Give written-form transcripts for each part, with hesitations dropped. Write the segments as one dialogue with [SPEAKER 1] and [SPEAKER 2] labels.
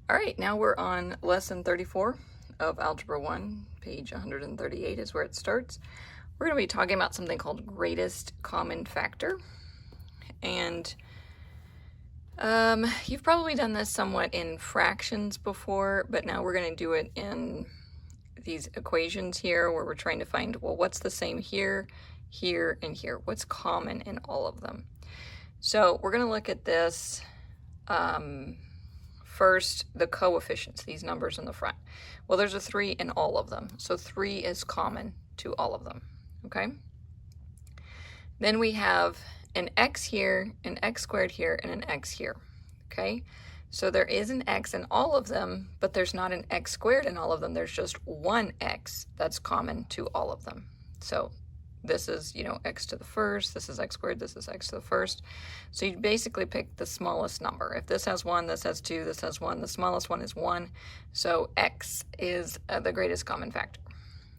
[SPEAKER 1] All right, now we're on lesson 34 of Algebra 1, page 138 is where it starts. We're going to be talking about something called greatest common factor. And you've probably done this somewhat in fractions before, but now we're going to do it in these equations here where we're trying to find, well, what's the same here, here, and here? What's common in all of them? So we're going to look at this first, the coefficients, these numbers in the front. Well, there's a 3 in all of them, so 3 is common to all of them, okay? Then we have an x here, an x squared here, and an x here, okay? So there is an x in all of them, but there's not an x squared in all of them. There's just one x that's common to all of them. So this is, x to the first, this is x squared, this is x to the first. So you basically pick the smallest number. If this has 1, this has 2, this has 1, the smallest one is 1. So x is the greatest common factor.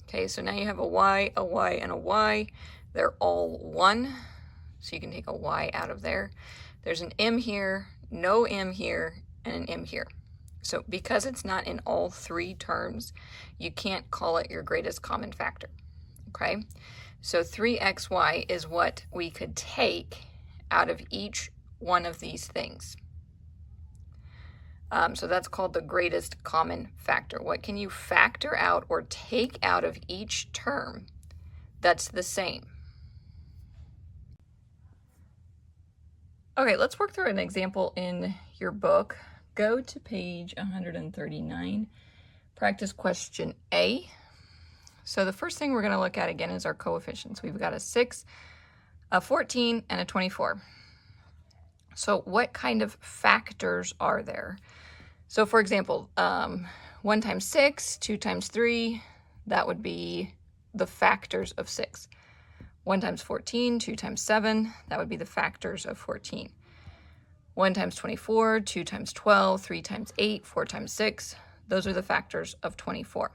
[SPEAKER 1] Okay, so now you have a y, and a y. They're all 1, so you can take a y out of there. There's an m here, no m here, and an m here. So because it's not in all 3 terms, you can't call it your greatest common factor, okay? So 3xy is what we could take out of each one of these things. So that's called the greatest common factor. What can you factor out or take out of each term that's the same? Okay, let's work through an example in your book. Go to page 139, practice question A. So the first thing we're going to look at again is our coefficients. We've got a 6, a 14, and a 24. So what kind of factors are there? So for example, 1 times 6, 2 times 3, that would be the factors of 6. 1 times 14, 2 times 7, that would be the factors of 14. 1 times 24, 2 times 12, 3 times 8, 4 times 6, those are the factors of 24.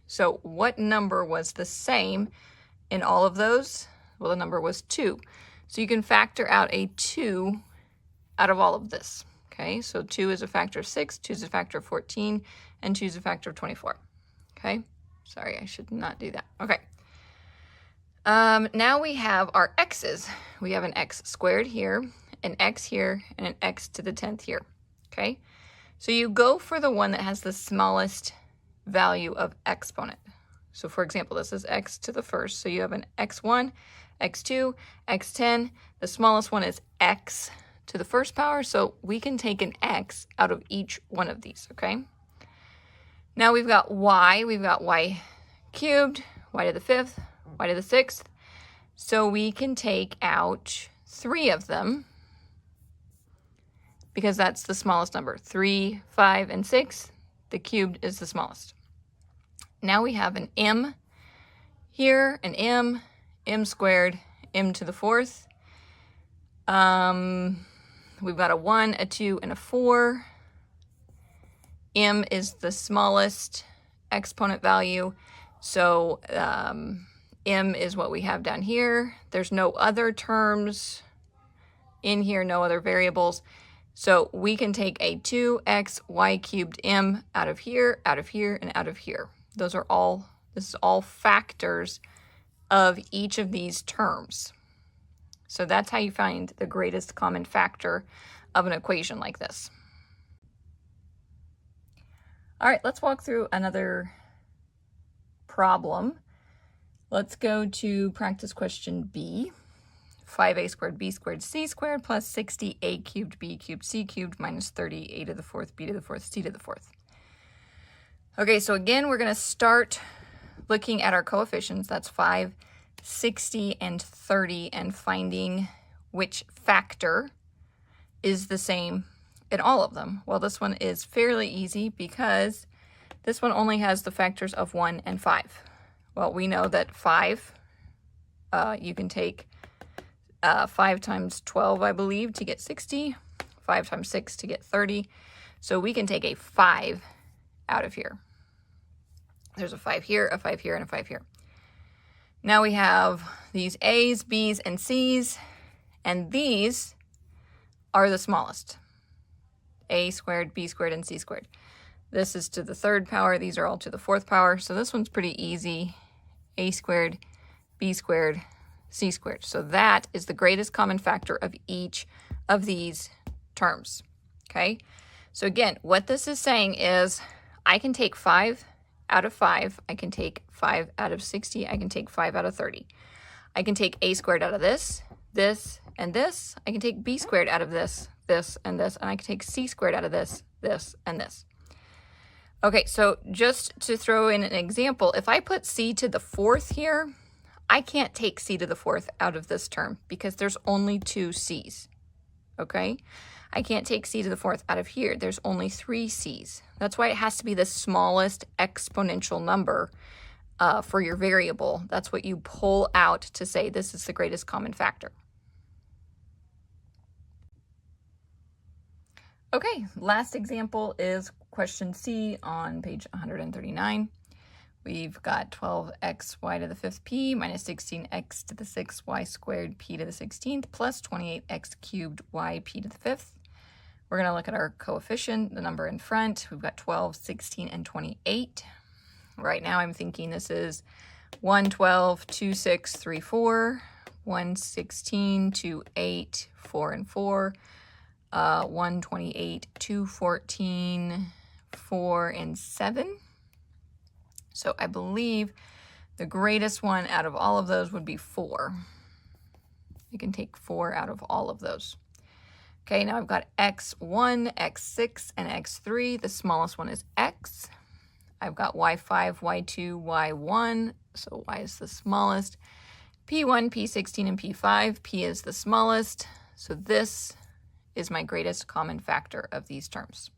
[SPEAKER 1] So what number was the same in all of those? Well, the number was 2. So you can factor out a 2 out of all of this, okay? So 2 is a factor of 6, 2 is a factor of 14, and 2 is a factor of 24, okay? Sorry, I should not do that. Okay. Now we have our x's. We have an x squared here, an x here, and an x to the 10th here, okay? So you go for the one that has the smallest value of exponent. So for example, this is x to the first. So you have an x1, x2, x10. The smallest one is x to the first power. So we can take an x out of each one of these, okay? Now we've got y. We've got y cubed, y to the 5th, y to the 6th. So we can take out 3 of them because that's the smallest number. 3, 5, and 6. The cubed is the smallest. Now we have an m here, an m squared, m to the 4th. We've got a 1, a 2, and a 4. M is the smallest exponent value. So m is what we have down here. There's no other terms in here, no other variables. So we can take a 2x y cubed m out of here, and out of here. This is all factors of each of these terms. So that's how you find the greatest common factor of an equation like this. All right, let's walk through another problem. Let's go to practice question B. 5a squared b squared c squared plus 60a cubed b cubed c cubed minus 30a to the 4th b to the 4th c to the 4th. Okay, so again, we're going to start looking at our coefficients. That's 5, 60, and 30, and finding which factor is the same in all of them. Well, this one is fairly easy because this one only has the factors of 1 and 5. Well, we know that 5, you can take 5 times 12, I believe, to get 60, 5 times 6 to get 30. So we can take a 5 out of here. There's a 5 here, a 5 here, and a 5 here. Now we have these A's, B's, and C's, and these are the smallest. a squared, b squared, and c squared. This is to the third power. These are all to the fourth power. So this one's pretty easy. A squared, b squared, c squared. So that is the greatest common factor of each of these terms. Okay? So again, what this is saying is I can take 5 out of 5. I can take 5 out of 60. I can take 5 out of 30. I can take a squared out of this, and this. I can take b squared out of this, and this. And I can take c squared out of this, and this. Okay, so just to throw in an example, if I put c to the fourth here, I can't take c to the fourth out of this term because there's only 2 c's, okay? I can't take c to the fourth out of here. There's only 3 c's. That's why it has to be the smallest exponential number for your variable. That's what you pull out to say this is the greatest common factor. Okay, last example is question C on page 139. We've got 12xy to the 5th p minus 16x to the 6th y squared p to the 16th plus 28x cubed y p to the 5th. We're going to look at our coefficient, the number in front. We've got 12, 16, and 28. Right now I'm thinking this is 1, 12, 2, 6, 3, 4, 1, 16, 2, 8, 4, and 4. 1, 28, 2, 14, 4, and 7. So I believe the greatest one out of all of those would be 4. I can take 4 out of all of those. Okay, now I've got x1, x6, and x3. The smallest one is x. I've got y5, y2, y1, so y is the smallest. p1, p16, and p5. P is the smallest, so this is my greatest common factor of these terms.